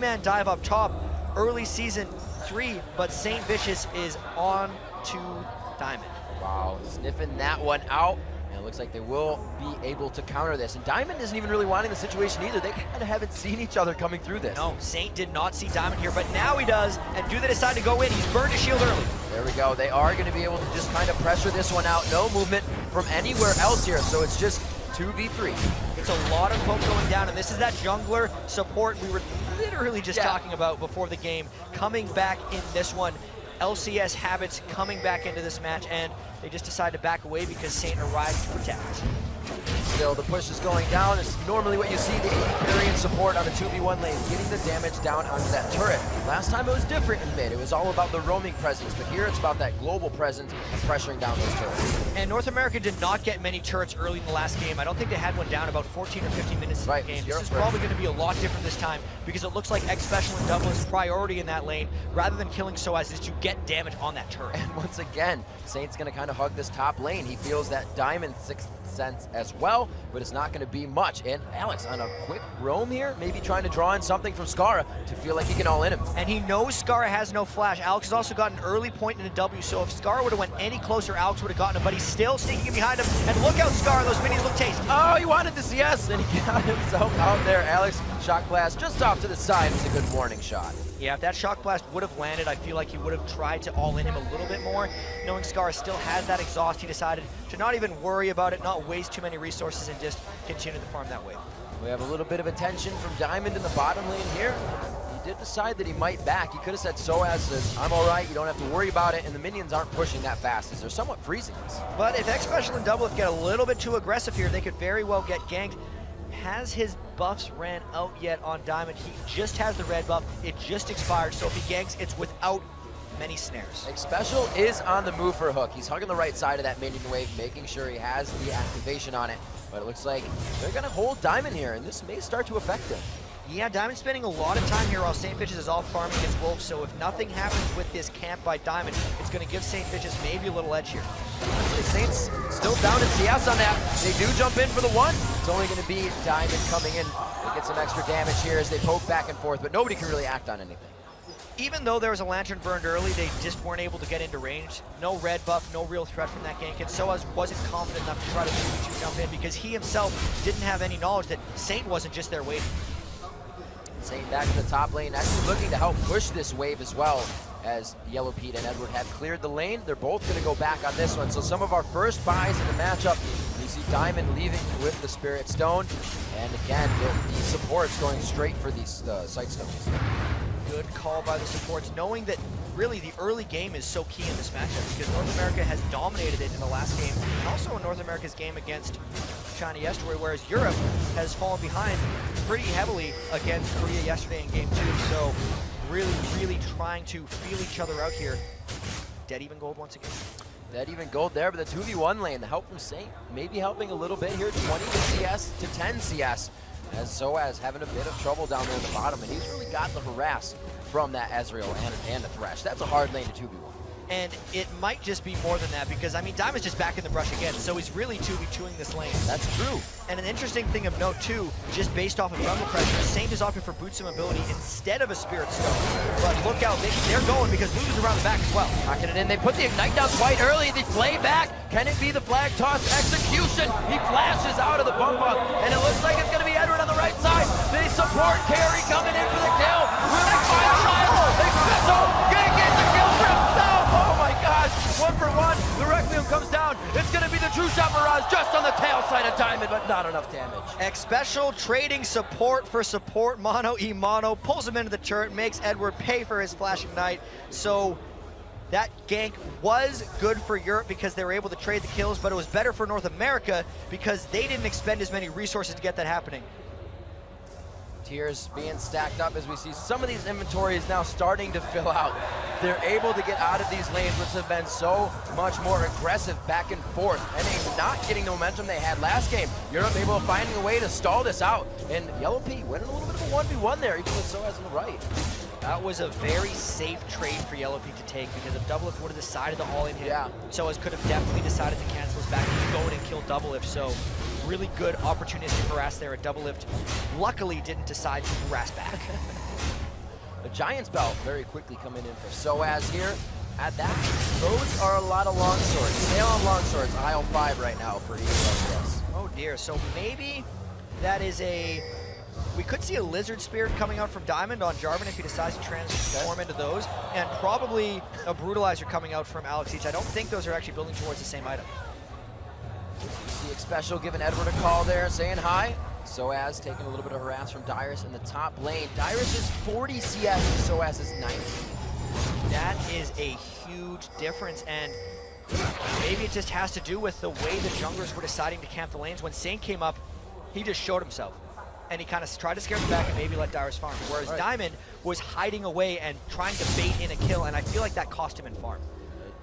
3-man dive up top, early season 3, but St. Vicious is on to Diamond. Wow, sniffing that one out. And it looks like they will be able to counter this. And Diamond isn't even really wanting the situation either. They kind of haven't seen each other coming through this. No, Saint did not see Diamond here, but now he does. And do they decide to go in? He's burned his shield early. There we go. They are going to be able to just kind of pressure this one out. No movement from anywhere else here. So it's just 2v3. It's a lot of poke going down, and this is that jungler support we were literally just talking about before the game, coming back in this one. LCS habits coming back into this match, and they just decide to back away because Saint arrived to protect. Still, the push is going down. It's normally what you see, the carrying support on a 2v1 lane, getting the damage down onto that turret. Last time it was different in mid. It was all about the roaming presence, but here it's about that global presence and pressuring down those turrets. And North America did not get many turrets early in the last game. I don't think they had one down about 14 or 15 minutes in the game. This is probably going to be a lot different this time because it looks like X Special and Double is priority in that lane rather than killing Soaz is to get damage on that turret. And once again, Saint's going to kind of hug this top lane. He feels that Diamond 6th sense as well, but it's not going to be much. And Alex on a quick roam here, maybe trying to draw in something from Skara to feel like he can all in him. And he knows Skara has no flash. Alex has also got an early point in a W, so if Skara would have went any closer, Alex would have gotten him, but he's still sneaking in behind him. And look out, Skara, those minis look tasty. Oh, he wanted the CS, and he got himself out there. Alex, shock blast just off to the side was a good warning shot. Yeah, if that shock blast would have landed, I feel like he would have tried to all in him a little bit more. Knowing Skara still has that exhaust, he decided to not even worry about it, not waste too many resources, and just continue to farm that way. We have a little bit of attention from Diamond in the bottom lane here. He did decide that he might back. He could have said Soaz says, I'm all right, you don't have to worry about it, and the minions aren't pushing that fast as they're somewhat freezing this. But if X Special and Double get a little bit too aggressive here, they could very well get ganked. Has his buffs ran out yet on Diamond? He just has the red buff. It just expired, so if he ganks, it's without many snares. X Special is on the move for a hook. He's hugging the right side of that minion wave, making sure he has the activation on it. But it looks like they're going to hold Diamond here, and this may start to affect him. Yeah, Diamond's spending a lot of time here while St. Vicious is all farming his wolves, so if nothing happens with this camp by Diamond, it's going to give St. Vicious maybe a little edge here. Saints still down in CS on that. They do jump in for the one. It's only going to be Diamond coming in to get some extra damage here as they poke back and forth, but nobody can really act on anything. Even though there was a lantern burned early, they just weren't able to get into range. No red buff, no real threat from that gank, and Soaz wasn't confident enough to try to 2v2 jump in because he himself didn't have any knowledge that Saint wasn't just there waiting. Saint back to the top lane, actually looking to help push this wave as well, as Yellow Pete and Edward have cleared the lane. They're both going to go back on this one. So some of our first buys in the matchup, we see Diamond leaving with the Spirit Stone. And again, the supports going straight for these Sight Stones. Good call by the supports, knowing that really the early game is so key in this matchup because North America has dominated it in the last game, and also in North America's game against China yesterday, whereas Europe has fallen behind pretty heavily against Korea yesterday in game 2. So really trying to feel each other out here. Dead even gold once again. Dead even gold there, but the 2v1 lane, the help from Saint maybe helping a little bit here, 20 CS to 10 CS. As Soaz having a bit of trouble down there at the bottom, and he's really got the harass from that Ezreal and the Thresh. That's a hard lane to 2v1. And it might just be more than that because, I mean, Diamond's just back in the brush again, so he's really 2v2ing this lane. That's true. And an interesting thing of note, too, just based off of jungle pressure, Saint is opting for Boot Sim ability instead of a Spirit Stone. But look out, they're going because Lulu's around the back as well. Knocking it in, they put the Ignite down quite early, they play back. Can it be the flag toss execution? He flashes out of the bump up, and it looks like it's going to be Edward on the right side. They support carry coming in for the kill. Really gonna get the kill for himself. Oh my gosh, 1 for 1. The Requiem comes down. It's gonna be the True Shot Mirage just on the tail side of Diamond, but not enough damage. X Special trading support for support, mono e mono, pulls him into the turret, makes Edward pay for his Flash Ignite. So that gank was good for Europe because they were able to trade the kills, but it was better for North America because they didn't expend as many resources to get that happening. Tiers being stacked up as we see some of these inventories now starting to fill out. They're able to get out of these lanes, which have been so much more aggressive back and forth, and they're not getting the momentum they had last game. Europe able to finding a way to stall this out, and Yellow Pete winning a little bit of a 1v1 there, even with Soaz on the right. That was a very safe trade for Yellow Pete to take because if Double Lift would have decided the all-in hit, Soaz could have definitely decided to cancel his back and go in and kill Double Lift. So really good opportunistic harass there at Double Lift. Luckily didn't decide to harass back. Giants belt very quickly coming in for Soaz here. At that, those are a lot of longswords. Sail on longswords, aisle 5 right now for LCS. Oh dear, so maybe that is we could see a Lizard Spirit coming out from Diamond on Jarvan if he decides to transform into those, and probably a Brutalizer coming out from Alex Each. I don't think those are actually building towards the same item. See Special giving Edward a call there, saying hi. Soaz taking a little bit of harass from Dyrus in the top lane. Dyrus is 40 CS and Soaz is 90. That is a huge difference, and maybe it just has to do with the way the junglers were deciding to camp the lanes. When Saint came up, he just showed himself, and he kind of tried to scare them back and maybe let Dyrus farm. Whereas Diamond was hiding away and trying to bait in a kill, and I feel like that cost him in farm.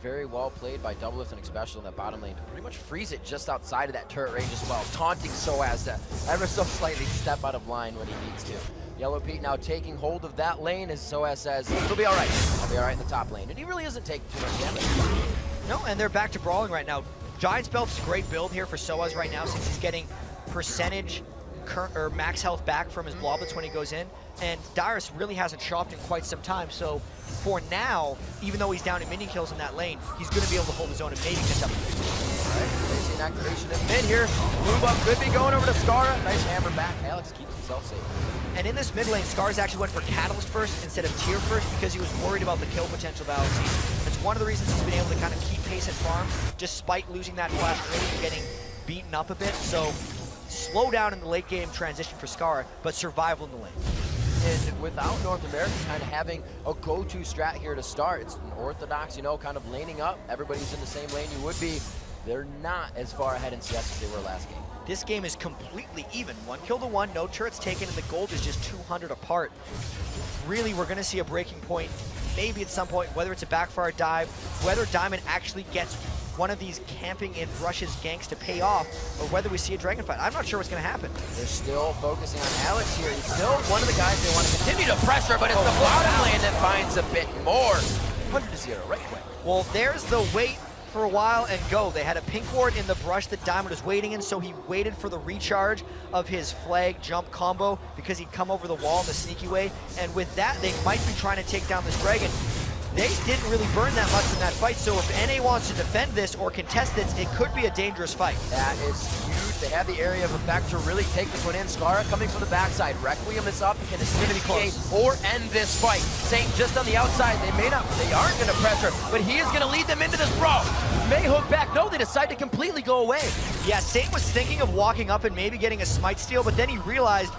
Very well played by Doublelift and Special in that bottom lane to pretty much freeze it just outside of that turret range as well, taunting Soaz to ever so slightly step out of line when he needs to. Yellow Pete now taking hold of that lane as Soaz says, it'll be all right. I'll be all right in the top lane. And he really isn't taking too much damage. No, and they're back to brawling right now. Giants Belt's a great build here for Soaz right now since he's getting percentage or max health back from his Bloblets when he goes in. And Dyrus really hasn't shopped in quite some time, so for now, even though he's down in minion kills in that lane, he's going to be able to hold his own and maybe catch up. Alright, they see an activation in mid here. Move up could be going over to Skara. Nice hammer back. Alex keeps himself safe. And in this mid lane, Scars actually went for Catalyst first instead of Tier first because he was worried about the kill potential of Alex. That's one of the reasons he's been able to kind of keep pace and farm despite losing that flash early and getting beaten up a bit. So slow down in the late game transition for Scar, but survival in the lane. And without North America kind of having a go-to strat here to start, it's an orthodox, you know, kind of laning up. Everybody's in the same lane you would be. They're not as far ahead in CS as they were last game. This game is completely even. 1 kill to 1, no turrets taken, and the gold is just 200 apart. Really, we're going to see a breaking point, maybe at some point, whether it's a backfire dive, whether Diamond actually gets one of these camping in Rush's ganks to pay off, or whether we see a dragon fight. I'm not sure what's going to happen. They're still focusing on Alex here. He's still one of the guys they want to continue to pressure, but it's the bottom lane that finds a bit more. 100-0, right quick. Well, there's the wait for a while and go. They had a pink ward in the brush that Diamond was waiting in, so he waited for the recharge of his flag jump combo because he'd come over the wall in the sneaky way. And with that, they might be trying to take down this dragon. They didn't really burn that much in that fight, so if NA wants to defend this or contest this, it could be a dangerous fight. That is huge. They have the area of effect to really take this one in. Skara coming from the backside. Requiem is up. Can initiate or end this fight. Saint just on the outside. They aren't going to pressure, but he is going to lead them into this brawl. May hook back. No, they decide to completely go away. Yeah, Saint was thinking of walking up and maybe getting a smite steal, but then he realized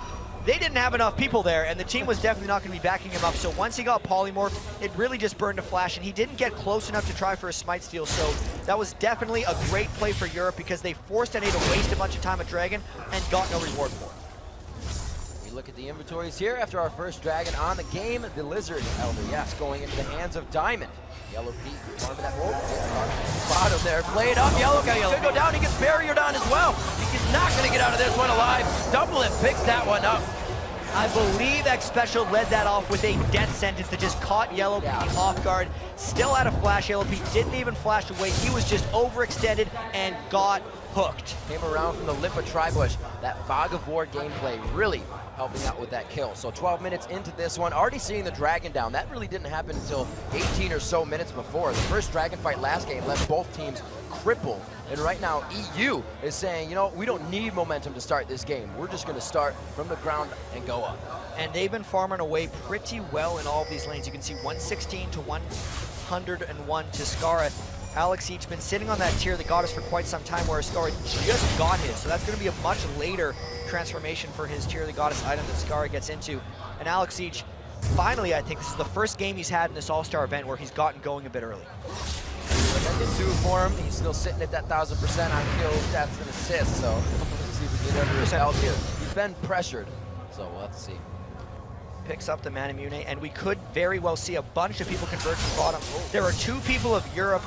they didn't have enough people there, and the team was definitely not going to be backing him up. So once he got polymorph, it really just burned a flash, and he didn't get close enough to try for a smite steal. So that was definitely a great play for Europe because they forced NA to waste a bunch of time at Dragon and got no reward for it. We look at the inventories here after our first Dragon on the game. The Lizard Elder, yes, going into the hands of Diamond. Yellow Pete farming that roll. Bottom there, played up. Yellow guy could go down. He gets barriered on as well. He's not going to get out of this one alive. Doublelift picks that one up. I believe X Special led that off with a death sentence that just caught Yellow Pete off guard. Still had a flash. Yellow Pete didn't even flash away. He was just overextended and got hooked. Came around from the lip of Tribush. That Fog of War gameplay really helping out with that kill. So 12 minutes into this one, already seeing the dragon down. That really didn't happen until 18 or so minutes before. The first dragon fight last game left both teams crippled. And right now, EU is saying, you know, we don't need momentum to start this game. We're just going to start from the ground and go up. And they've been farming away pretty well in all of these lanes. You can see 116 to 101 to Skara. Alex Each been sitting on that tier that got us for quite some time, where Skara just got his. So that's going to be a much later transformation for his tier that goddess item that Skara gets into. And Alex Each, finally, I think this is the first game he's had in this All-Star event where he's gotten going a bit early. Second 2 for him. He's still sitting at that 1,000% on kills, deaths, and assists. So let's see if we get under his belt here. He's been pressured, so we'll have to see. Picks up the Manamune, and we could very well see a bunch of people convert from bottom. There are 2 people of Europe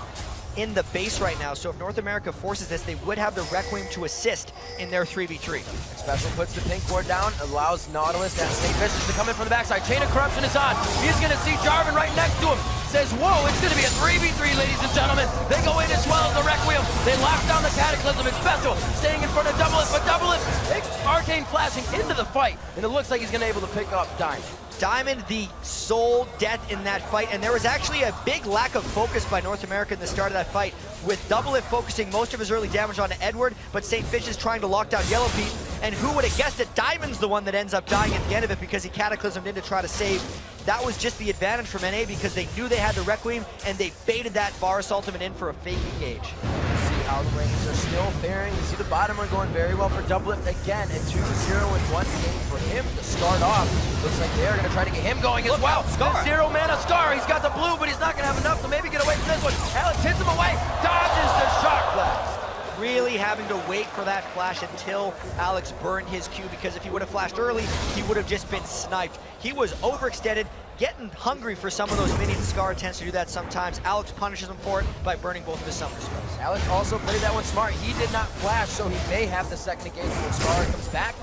in the base right now, so if North America forces this, they would have the Requiem to assist in their 3v3. Special puts the pink ward down, allows Nautilus and Snake Vicious to come in from the backside. Chain of Corruption is on. He's going to see Jarvan right next to him. Says, whoa, it's going to be a 3v3, ladies and gentlemen. They go in as well as the Requiem. They lock down the Cataclysm. It's Special staying in front of Doublelift, but Doublelift takes Arcane flashing into the fight, and it looks like he's going to be able to pick up Diamond. Diamond, the sole death in that fight, and there was actually a big lack of focus by North America in the start of that fight, with Doublelift focusing most of his early damage on Edward, but St. Fish is trying to lock down Yellow Pete, and who would have guessed that Diamond's the one that ends up dying at the end of it because he cataclysmed in to try to save. That was just the advantage for NA because they knew they had the Requiem, and they baited that Varus ultimate in for a fake engage. See how the lanes are still faring. You see the bottom one going very well for Doublelift again, and 2-0 in one game for him to start off. Looks like they're going to try to get him going as well. Scar. 0 mana Scar. He's got the blue, but he's not going to have enough to maybe get away from this one. Alex hits him away, dodges the Shark Blast. Really having to wait for that flash until Alex burned his Q, because if he would have flashed early, he would have just been sniped. He was overextended, getting hungry for some of those minions. Scar tends to do that sometimes. Alex punishes him for it by burning both of his summoner spells. Alex also played that one smart. He did not flash, so he may have the second engagement when Scar comes back.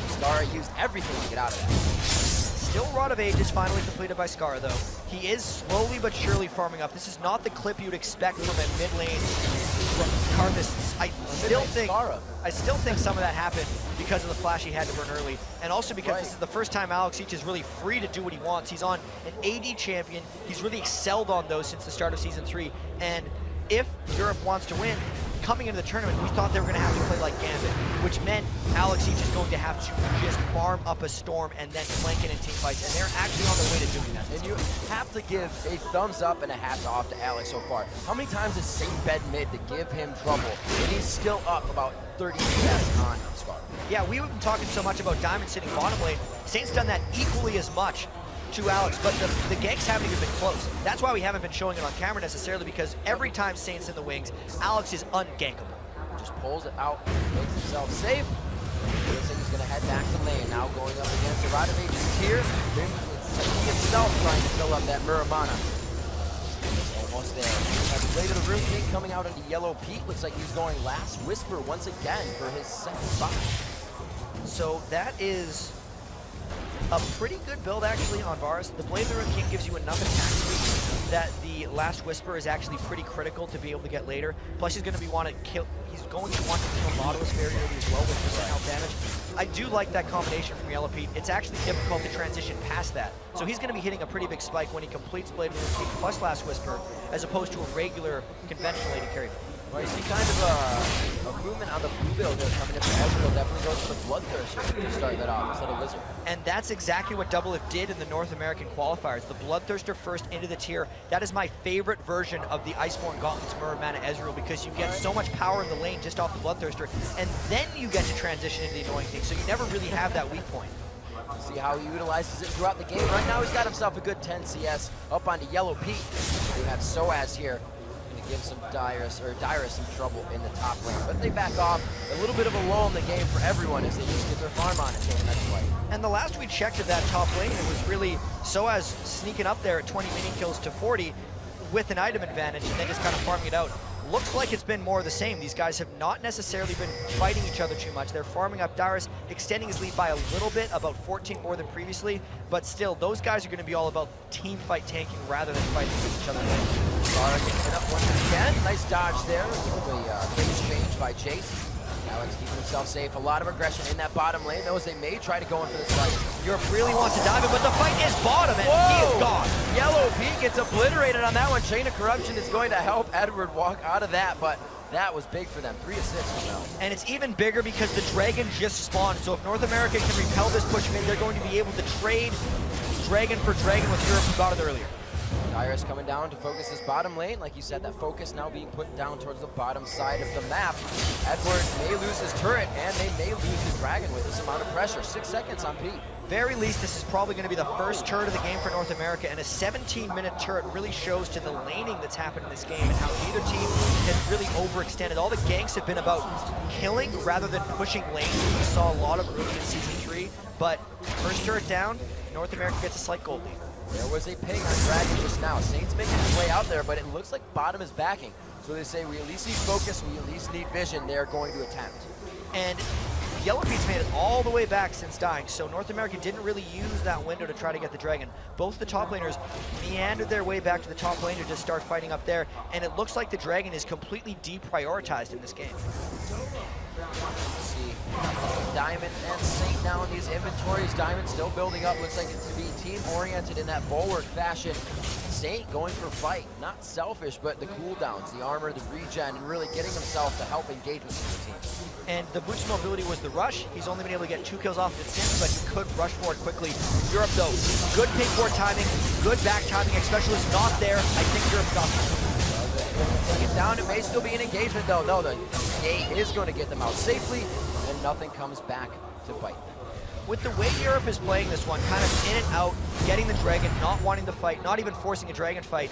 Scar used everything to get out of that. Still Rod of Ages finally completed by Scar, though. He is slowly but surely farming up. This is not the clip you'd expect from a mid lane Carthus. I still think some of that happened because of the flash he had to burn early, and also because this is the first time Alex Each is really free to do what he wants. He's on an AD champion. He's really excelled on those since the start of Season 3, and if Europe wants to win, coming into the tournament, we thought they were going to have to play like Gambit, which meant Alex Each is going to have to just farm up a Storm and then flank it in team fights, and they're actually on their way to doing that. And you have to give a thumbs up and a hats off to Alex so far. How many times has Saint bed mid to give him trouble, and he's still up about 30 CS on Scar? Yeah, we've been talking so much about Diamond sitting bottom lane. Saint's done that equally as much to Alex, but the ganks haven't even been close. That's why we haven't been showing it on camera necessarily, because every time Saint's in the wings, Alex is ungankable. Just pulls it out, makes himself safe. Looks like he's going to head back to lane. Now going up against the Rod of Ages here. He himself trying to fill up that Muramana. Almost there. Has the Blade of the Rune King coming out into Yellow Pete. Looks like he's going Last Whisper once again for his second spot. So that is a pretty good build actually on Varus. The Blade of the Rune King gives you enough attack speed that the Last Whisper is actually pretty critical to be able to get later. Plus he's going to want to kill Nautilus very early as well with percent health damage. I do like that combination from Yellow Pete. It's actually difficult to transition past that. So he's going to be hitting a pretty big spike when he completes Blade of the Rune King plus Last Whisper, as opposed to a regular conventional AD carry. Well, you see kind of a movement on the blue build there coming in from Ezreal. Definitely goes for the Bloodthirster to start that off instead of Lizard. And that's exactly what Doublelift did in the North American qualifiers. The Bloodthirster first into the tier. That is my favorite version of the Iceborne Gauntlets Muramana Ezreal, because you get so much power in the lane just off the Bloodthirster, and then you get to transition into the annoying thing, so you never really have that weak point. See how he utilizes it throughout the game. Right now he's got himself a good 10 CS up onto Yellow Pete. We have Soaz here. Give some Dyrus some trouble in the top lane, but they back off. A little bit of a lull in the game for everyone as they just get their farm on it the next play. And the last we checked of that top lane, it was really Soaz sneaking up there at 20 minion kills to 40 with an item advantage, and then just kind of farming it out. Looks like it's been more of the same. These guys have not necessarily been fighting each other too much. They're farming up. Dyrus extending his lead by a little bit, about 14 more than previously, but still, those guys are going to be all about team fight tanking rather than fighting each other. Scar gets it up once again. Nice dodge there. The phase change by Chase. Alex keeping himself safe. A lot of aggression in that bottom lane. Knows they may try to go in for this fight. Europe really wants to dive in, but the fight is bottom, and he is gone. Yellow Pete gets obliterated on that one. Chain of Corruption is going to help Edward walk out of that, but that was big for them. 3 assists from them. And it's even bigger because the Dragon just spawned. So if North America can repel this push mid, they're going to be able to trade Dragon for Dragon with Europe, who got it earlier. Dyrus coming down to focus his bottom lane. Like you said, that focus now being put down towards the bottom side of the map. Edward may lose his turret, and they may lose his dragon with this amount of pressure. 6 seconds on Pete. Very least, this is probably going to be the first turret of the game for North America, and a 17-minute turret really shows to the laning that's happened in this game and how neither team has really overextended. All the ganks have been about killing rather than pushing lanes. We saw a lot of early in Season 3, but first turret down, North America gets a slight gold lead. There was a ping on Dragon just now. Saints making his way out there, but it looks like bottom is backing. So they say we at least need focus, we at least need vision. They're going to attempt. And Yellow Pete's made it all the way back since dying, so North America didn't really use that window to try to get the Dragon. Both the top laners meandered their way back to the top lane to just start fighting up there, and it looks like the Dragon is completely deprioritized in this game. See Diamond and Saint now in these inventories. Diamond still building up. Looks like it to be team-oriented in that bulwark fashion. Saint going for fight. Not selfish, but the cooldowns, the armor, the regen, and really getting himself to help engage with the team. And the boost mobility was the rush. He's only been able to get 2 kills off it since, but he could rush forward quickly. Europe, though, good pick forward timing, good back timing. Specialist not there. I think Europe got this. Take it down. It may still be an engagement, though. No, the gate is going to get them out safely, and nothing comes back to bite them. With the way Europe is playing this one, kind of in and out, getting the dragon, not wanting to fight, not even forcing a dragon fight,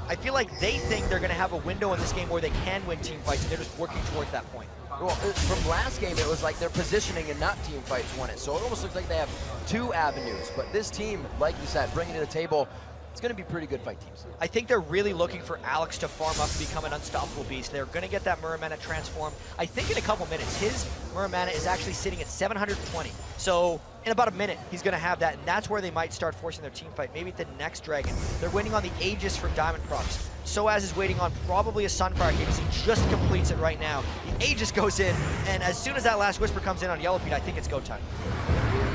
I feel like they think they're going to have a window in this game where they can win team fights, and they're just working towards that point. Well, from last game, it was like their positioning and not team fights won it. So it almost looks like they have 2 avenues. But this team, like you said, bringing to the table, it's going to be pretty good fight teams. I think they're really looking for Alex to farm up and become an unstoppable beast. They're going to get that Muramana transform, I think, in a couple minutes. His Muramana is actually sitting at 720. So in about a minute, he's going to have that, and that's where they might start forcing their team fight. Maybe at the next Dragon. They're waiting on the Aegis from Diamond Props. Soaz is waiting on probably a Sunfire Aegis. He just completes it right now. The Aegis goes in, and as soon as that last Whisper comes in on Yellow Pete, I think it's go time.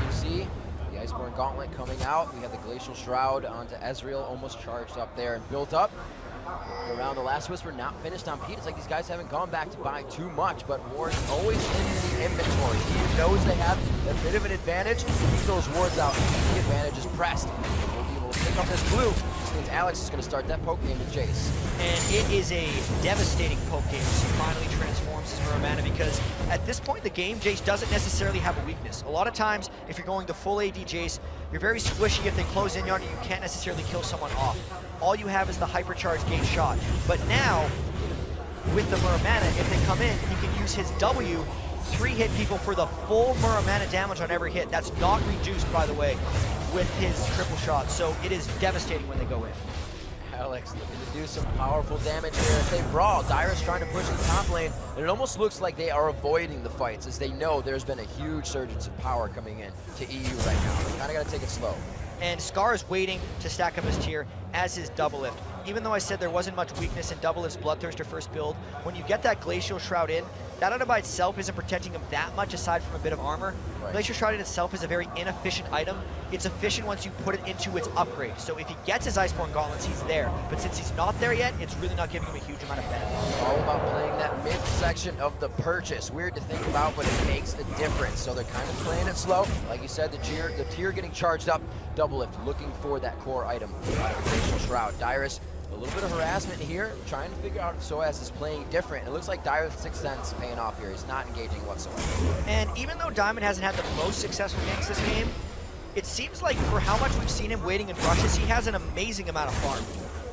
You see the Iceborne Gauntlet coming out. We have the Glacial Shroud onto Ezreal, almost charged up there and built up. Around the last Whisper, not finished on Pete. It's like these guys haven't gone back to buy too much, but Ward's always in the inventory. He knows they have a bit of an advantage. Keep those wards out. The advantage is pressed. We'll be able to pick up this blue. This means Alex is going to start that poke game with Jace. And it is a devastating poke game as he finally transforms his Muramana, because at this point in the game, Jace doesn't necessarily have a weakness. A lot of times, if you're going the full AD Jace, you're very squishy. If they close in on you, you can't necessarily kill someone off. All you have is the hypercharged gate shot. But now, with the Muramana, if they come in, he can use his W, 3-hit people for the full Muramana damage on every hit. That's not reduced, by the way, with his triple shot. So it is devastating when they go in. Alex looking to do some powerful damage here as they brawl. Dyrus trying to push the top lane, and it almost looks like they are avoiding the fights as they know there's been a huge surge of power coming in to EU right now. They kind of got to take it slow. And Scar is waiting to stack up his tier as his double lift. Even though I said there wasn't much weakness in double lift's Bloodthirster first build, when you get that Glacial Shroud in, that on by itself isn't protecting him that much aside from a bit of armor. Right. Glacial Shroud in itself is a very inefficient item. It's efficient once you put it into its upgrade. So if he gets his Iceborne Gauntlets, he's there. But since he's not there yet, it's really not giving him a huge amount of benefit. It's all about playing that mid section of the purchase. Weird to think about, but it makes a difference. So they're kind of playing it slow. Like you said, the tier getting charged up. Double lift, looking for that core item out of the Glacial Shroud. Dyrus, a little bit of harassment here, trying to figure out if Soaz is playing different. It looks like Dyrus' 6th Sense paying off here. He's not engaging whatsoever. And even though Diamond hasn't had the most successful games this game, it seems like for how much we've seen him waiting in rushes, he has an amazing amount of farm.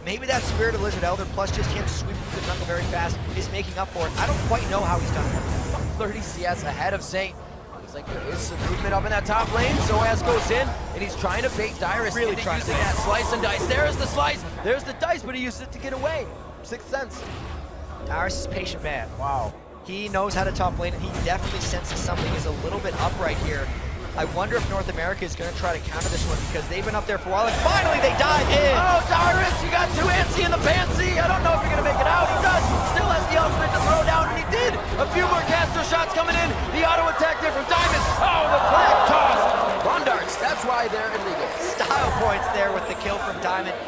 Maybe that Spirit of Lizard Elder plus just him sweeping through the jungle very fast is making up for it. I don't quite know how he's done it. 30 CS ahead of Saint. Looks like there is some movement up in that top lane. Soaz goes in, and he's trying to bait Dyrus really into using that slice and dice. There's the slice, there's the dice, but he used it to get away. 6th Sense. Dyrus is patient man. Wow. He knows how to top lane, and he definitely senses something is a little bit upright here. I wonder if North America is going to try to counter this one, because they've been up there for a while, and finally they dive in! Oh, Dyrus, you got 2 antsy in the pansy! I don't know if you're going to make it out. He does! Still has the ultimate to throw down, and he did! A few more caster shots coming in. The auto attack there from Diamond. Oh, the flag toss! Rondarts, that's why they're illegal. Style points there with the kill from Diamond.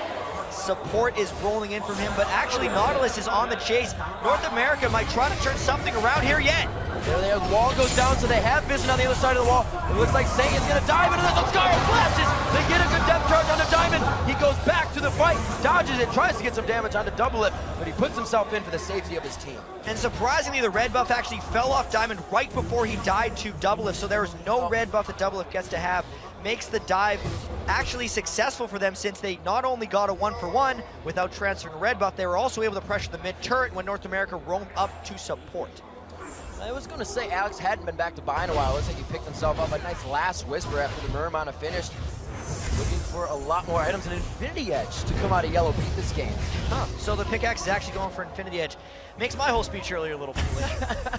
Support is rolling in from him, but actually Nautilus is on the chase. North America might try to turn something around here yet. There the wall goes down, so they have vision on the other side of the wall. It looks like Saint is going to dive into the Scar flashes. They get a good depth charge onto Diamond. He goes back to the fight, dodges it, tries to get some damage onto Double Lift, but he puts himself in for the safety of his team. And surprisingly, the red buff actually fell off Diamond right before he died to Double Lift, so there is no red buff that Double Lift gets to have. Makes the dive actually successful for them, since they not only got a 1-for-1 without transferring a red buff, they were also able to pressure the mid turret when North America roamed up to support. I was going to say Alex hadn't been back to buy in a while. Looks like he picked himself up a nice last Whisper after the Muramana finished. looking for a lot more items and Infinity Edge to come out of Yellow beat this game. Huh. So the pickaxe is actually going for Infinity Edge. Makes my whole speech earlier a little foolish,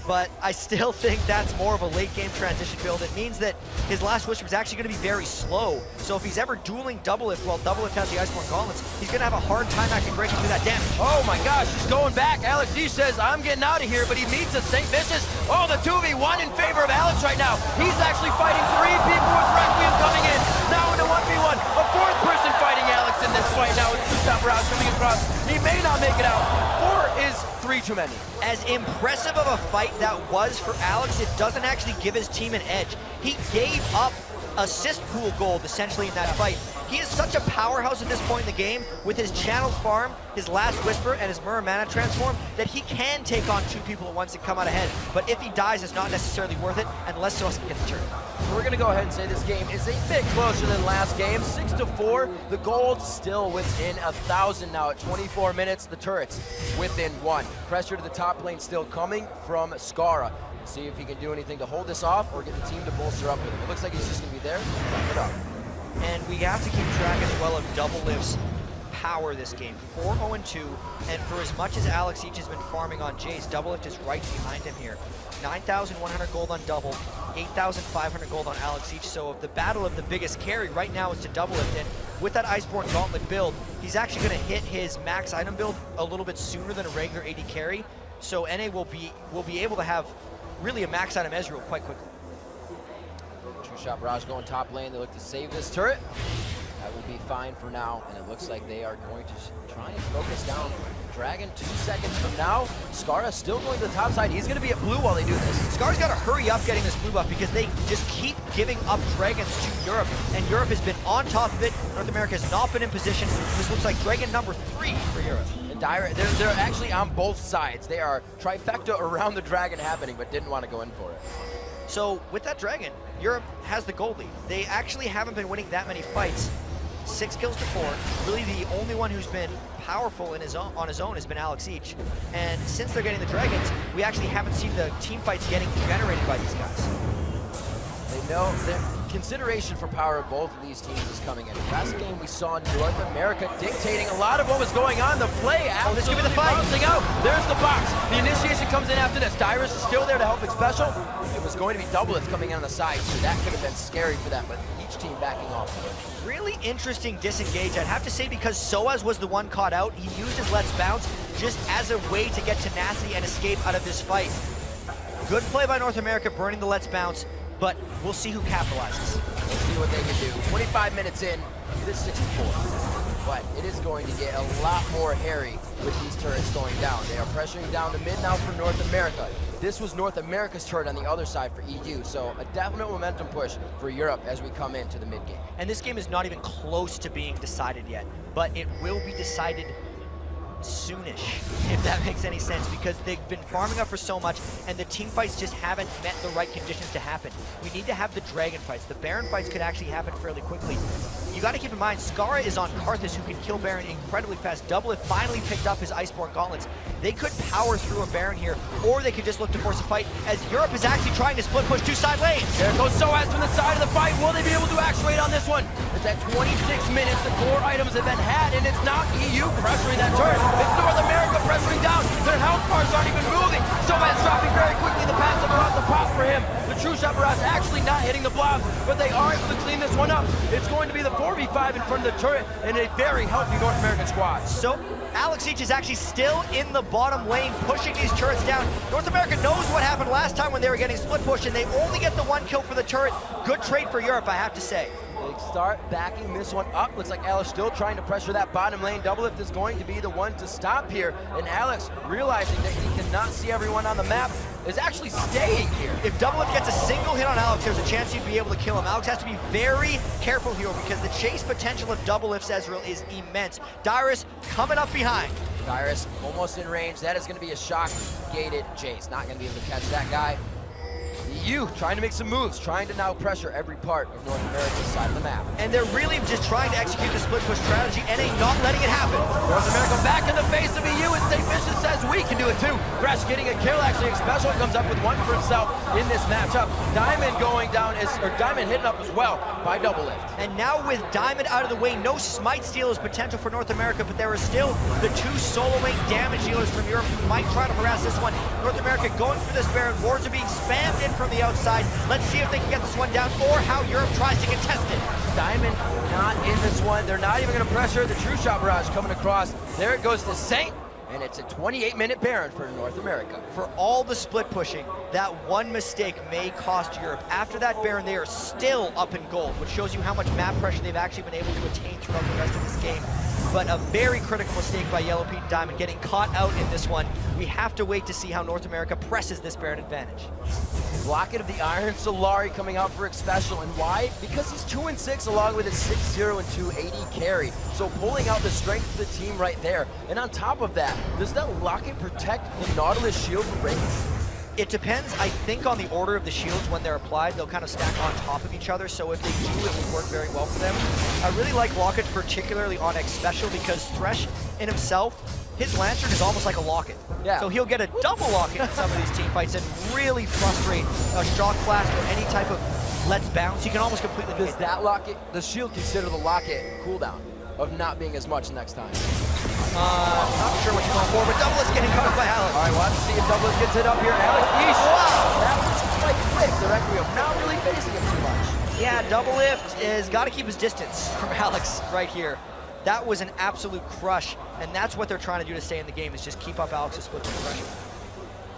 but I still think that's more of a late game transition build. It means that his last Whisper is actually going to be very slow. So if he's ever dueling Doublelift while Doublelift has the Iceborne Gauntlets, he's going to have a hard time actually breaking through that damage. Oh my gosh, he's going back. Alex D says, I'm getting out of here, but he meets a St. Vicious. Oh, the 2v1 in favor of Alex right now. He's actually fighting 3 people with Requiem coming in. Now into 1v1. A 4th person fighting Alex in this fight now with Two-Stop Rouse coming across. He may not make it out. 4 is 3 too many. As impressive of a fight that was for Alex, it doesn't actually give his team an edge. He gave up assist pool gold essentially in that fight. He is such a powerhouse at this point in the game with his channeled farm, his last Whisper, and his Mirror Mana transform that he can take on 2 people at once and come out ahead. But if he dies, it's not necessarily worth it unless Sauce can get the turn. So we're going to go ahead and say this game is a bit closer than last game. 6-4. The gold still within 1,000 now at 24 minutes. The turrets within 1. Pressure to the top lane still coming from Skara. See if he can do anything to hold this off or get the team to bolster up with him. It looks like he's just going to be there. Wrap it up. And we have to keep track as well of Doublelift's power this game. 4-0-2, and for as much as Alex Each has been farming on Jace, Doublelift is right behind him here. 9,100 gold on Double, 8,500 gold on Alex Each. So of the battle of the biggest carry right now is to Doublelift, and with that Iceborne Gauntlet build, he's actually going to hit his max item build a little bit sooner than a regular AD carry. So NA will be able to have really a max item Ezreal quite quickly. Two-Shot Barrage going top lane. They look to save this turret. That will be fine for now, and it looks like they are going to try and focus down Dragon 2 seconds from now. Skara still going to the top side. He's going to be at blue while they do this. Skara's got to hurry up getting this blue buff because they just keep giving up Dragons to Europe, and Europe has been on top of it. North America has not been in position. This looks like Dragon number 3 for Europe. And they're actually on both sides. They are trifecta around the Dragon happening, but didn't want to go in for it. So with that Dragon, Europe has the gold lead. They actually haven't been winning that many fights. 6 kills to 4. Really the only one who's been powerful on his own has been Alex Each. And since they're getting the Dragons, we actually haven't seen the team fights getting generated by these guys. They know that consideration for power of both of these teams is coming in. Last game we saw North America dictating a lot of what was going on. The play this could be the fight. bouncing out. There's the box. The initiation comes in after this. Dyrus is still there to help it special. It was going to be Doublelift coming in on the side, so that could have been scary for them, but each team backing off. Really interesting disengage, I'd have to say, because Soaz was the one caught out. He used his Let's Bounce just as a way to get tenacity and escape out of this fight. Good play by North America, burning the Let's Bounce, but we'll see who capitalizes. Let's see what they can do. 25 minutes in, it is 6-4. But it is going to get a lot more hairy with these turrets going down. They are pressuring down the mid now for North America. This was North America's turret on the other side for EU, so a definite momentum push for Europe as we come into the mid game. And this game is not even close to being decided yet, but it will be decided soonish, if that makes any sense, because they've been farming up for so much and the team fights just haven't met the right conditions to happen. We need to have the Dragon fights. The Baron fights could actually happen fairly quickly. You got to keep in mind, Skara is on Karthus, who can kill Baron incredibly fast. Doublelift finally picked up his Iceborne Gauntlets. They could power through a Baron here, or they could just look to force a fight, as Europe is actually trying to split push 2 side lanes. There goes Soaz from the side of the fight. Will they be able to actuate on this one? It's at 26 minutes. The core items have been had, and it's not EU pressuring that turret. It's North America pressuring down. Their health bars aren't even moving. Soaz dropping very quickly. The passive around the pop for him. The Two-Shot Barrage actually not hitting the blobs, but they are able to clean this one up. It's going to be the 4v5 in front of the turret and a very healthy North American squad. So Alex Each is actually still in the bottom lane, pushing these turrets down. North America knows what happened last time when they were getting split push, and they only get the 1 kill for the turret. Good trade for Europe, I have to say. They start backing this one up. Looks like Alex still trying to pressure that bottom lane. Doublelift is going to be the one to stop here. And Alex, realizing that he cannot see everyone on the map, is actually staying here. If Doublelift gets a single hit on Alex, there's a chance he'd be able to kill him. Alex has to be very careful here because the chase potential of Doublelift's Ezreal is immense. Dyrus coming up behind. Dyrus almost in range. That is going to be a shock-gated Jace. Not going to be able to catch that guy. EU trying to make some moves, trying to now pressure every part of North America's side of the map. And they're really just trying to execute the split push strategy and not letting it happen. North America back in the face of EU, and St. Vicious says we can do it too. Thresh getting a kill, actually. Special comes up with 1 for himself in this matchup. Diamond going down, or Diamond hitting up as well by Double Lift. And now with Diamond out of the way, no smite steal is potential for North America, but there are still the two soloing damage dealers from Europe who might try to harass this one. North America going for this Baron. Wards are being spammed in from the outside. Let's see if they can get this one down or how Europe tries to contest it. Diamond not in this one. They're not even going to pressure. The True Shot Barrage coming across. There it goes to Saint. And it's a 28-minute Baron for North America. For all the split pushing, that one mistake may cost Europe. After that Baron, they are still up in gold, which shows you how much map pressure they've actually been able to attain throughout the rest of this game. But a very critical mistake by Yellow Pete and Diamond getting caught out in this one. We have to wait to see how North America presses this Baron advantage. Blocket of the Iron Solari coming out for X Special, and why? Because he's 2-6 along with his 6-0 and 280 carry. So pulling out the strength of the team right there. And on top of that, does that Locket protect the Nautilus shield from breaking? It depends, I think, on the order of the shields when they're applied. They'll kind of stack on top of each other, so if they do, it will work very well for them. I really like Locket, particularly on X Special, because Thresh in himself, his Lantern is almost like a Locket. Yeah. So he'll get a double Locket in some of these team fights and really frustrate a Shock Blast or any type of Let's Bounce. You can almost completely Does negate that Locket, does shield consider the Locket cooldown of not being as much next time? I'm not sure what you're going for, but Double is getting covered by Alex. All right, we'll have to see if Double gets it up here. Alex, yeesh. Wow, that was quite quick. The Requiem not really facing him too much. Yeah, Double Lift is got to keep his distance from Alex right here. That was an absolute crush, and that's what they're trying to do to stay in the game, is just keep up Alex's split pressure.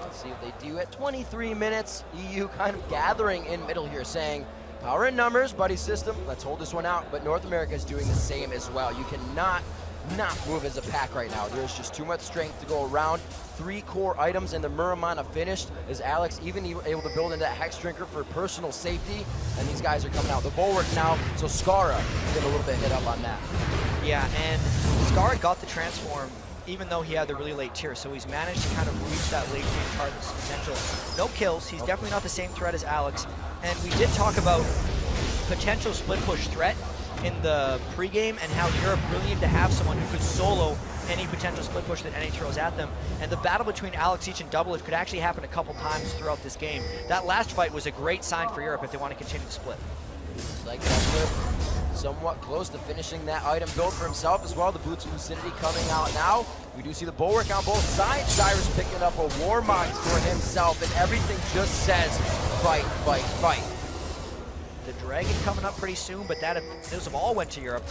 Let's see what they do at 23 minutes. EU kind of gathering in middle here, saying, power in numbers, buddy system, let's hold this one out. But North America is doing the same as well. You cannot not move as a pack right now. There's just too much strength to go around. 3 core items and the Muramana finished. Is Alex even able to build into that Hex Drinker for personal safety? And these guys are coming out. The Bulwark now, so Skara get a little bit hit up on that. Yeah, and Skara got the transform even though he had the really late tier, so he's managed to kind of reach that late game target's potential. No kills, he's definitely not the same threat as Alex, and we did talk about potential split push threat in the pregame and how Europe really needed to have someone who could solo any potential split push that NA throws at them. And the battle between Alex Each and Double Lift could actually happen a couple times throughout this game. That last fight was a great sign for Europe if they want to continue the split. Like that, somewhat close to finishing that item build for himself as well. The Boots of Lucidity coming out now. We do see the Bulwark on both sides. Cyrus picking up a Warmog for himself, and everything just says fight, fight, fight. The Dragon coming up pretty soon, but those have all went to Europe.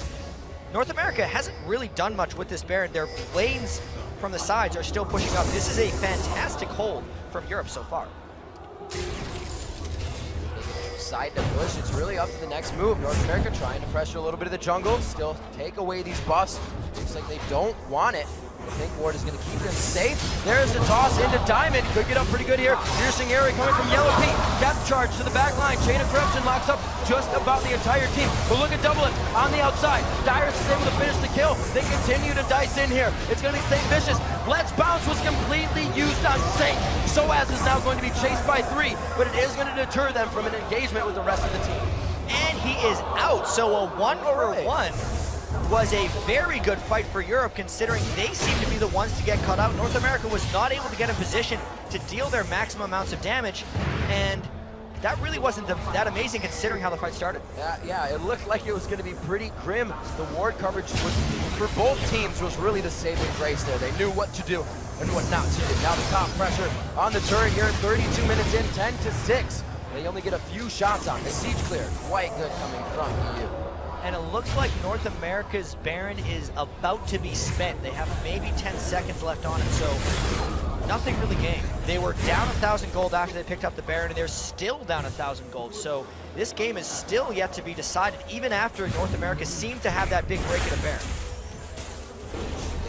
North America hasn't really done much with this Baron. Their lanes from the sides are still pushing up. This is a fantastic hold from Europe so far. Side to push, it's really up to the next move. North America trying to pressure a little bit of the jungle, still take away these buffs. Looks like they don't want it. I think Ward is going to keep them safe. There's the toss into Diamond. Could get up pretty good here. Piercing area coming from Yellow Pete. Depth charge to the back line. Chain of Corruption locks up just about the entire team. But look at Double Lift on the outside. Dyrus is able to finish the kill. They continue to dice in here. It's going to be Saint Vicious. Let's Bounce was completely used on Saint. Soaz is now going to be chased by 3, but it is going to deter them from an engagement with the rest of the team. And he is out, so a 1-for-1 was a very good fight for Europe, considering they seem to be the ones to get cut out. North America was not able to get in position to deal their maximum amounts of damage, and that really wasn't that amazing considering how the fight started. Yeah, it looked like it was going to be pretty grim. The ward coverage was, for both teams, was really the saving grace there. They knew what to do and what not to do. Now the top pressure on the turret here, 32 minutes in, 10-6. They only get a few shots on. The siege clear, quite good coming from EU. And it looks like North America's Baron is about to be spent. They have maybe 10 seconds left on it, so nothing really gained. They were down 1,000 gold after they picked up the Baron, and they're still down 1,000 gold. So this game is still yet to be decided, even after North America seemed to have that big break in the Baron.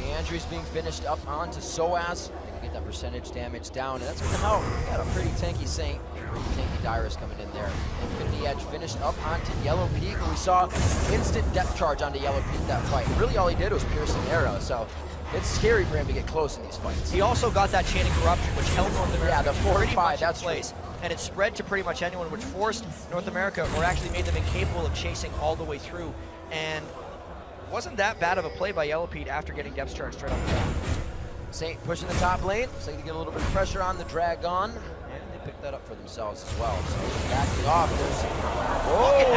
Leandri's being finished up onto Soaz. They can get that percentage damage down, and that's going to help. We got a pretty tanky Saint. Tanky Dyrus coming in there. Infinity Edge finished up onto Yellow Peak, and we saw instant depth charge onto Yellow Peak that fight. Really all he did was piercing arrow, so it's scary for him to get close in these fights. He also got that Chain of Corruption, which held North America. Yeah, the 45, that's place. And it spread to pretty much anyone, which forced North America, or actually made them incapable of chasing all the way through. And wasn't that bad of a play by Yellow Pete after getting depth charge straight off the top. Saint pushing the top lane, so they get a little bit of pressure on the Dragon. And pick that up for themselves as well. So backing off, there's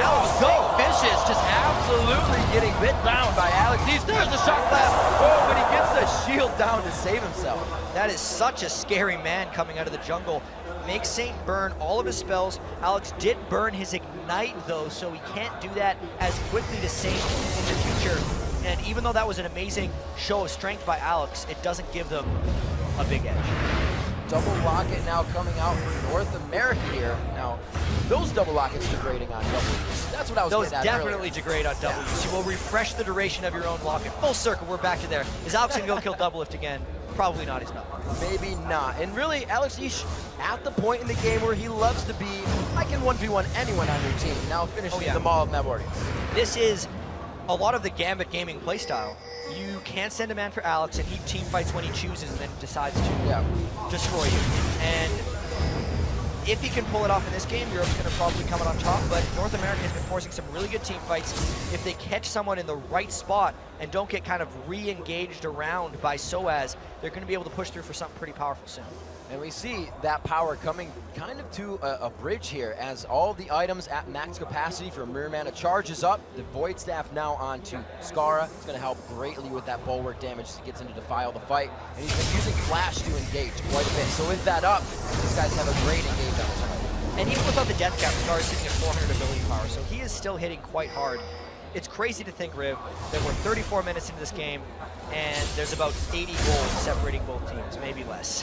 Alex go! Vicious just absolutely getting bit down by Alex. There's the shot blast. Oh, but he gets the shield down to save himself. That is such a scary man coming out of the jungle. Makes Saint burn all of his spells. Alex did burn his Ignite though, so he can't do that as quickly to Saint in the future. And even though that was an amazing show of strength by Alex, it doesn't give them a big edge. Double rocket now coming out for North America here. Now, those double rockets degrading on W's. That's what I was Those getting at definitely earlier. degrade on W's. You will refresh the duration of your own locket. Full circle, we're back to there. Is Alex gonna go kill Double Lift again? Probably not, he's not. Maybe not. And really, Alex Ish, at the point in the game where he loves to be, I can 1v1 anyone on your team. Now finishing them all of Mavorius. This is a lot of the Gambit Gaming playstyle. You can send a man for Alex, and he team fights when he chooses, and then decides to destroy you. And if he can pull it off in this game, Europe's going to probably come out on top, but North America has been forcing some really good team fights. If they catch someone in the right spot and don't get kind of re-engaged around by Soaz, they're going to be able to push through for something pretty powerful soon. And we see that power coming kind of to a bridge here as all the items at max capacity for Mirror Mana charges up. The Void Staff now onto Skara. It's going to help greatly with that bulwark damage as he gets into Defile the fight. And he's been using Flash to engage quite a bit. So with that up, these guys have a great engage on this fight. And even without the Death Cap, Skara is sitting at 400 ability power, so he is still hitting quite hard. It's crazy to think, Riv, that we're 34 minutes into this game, and there's about 80 goals separating both teams, maybe less.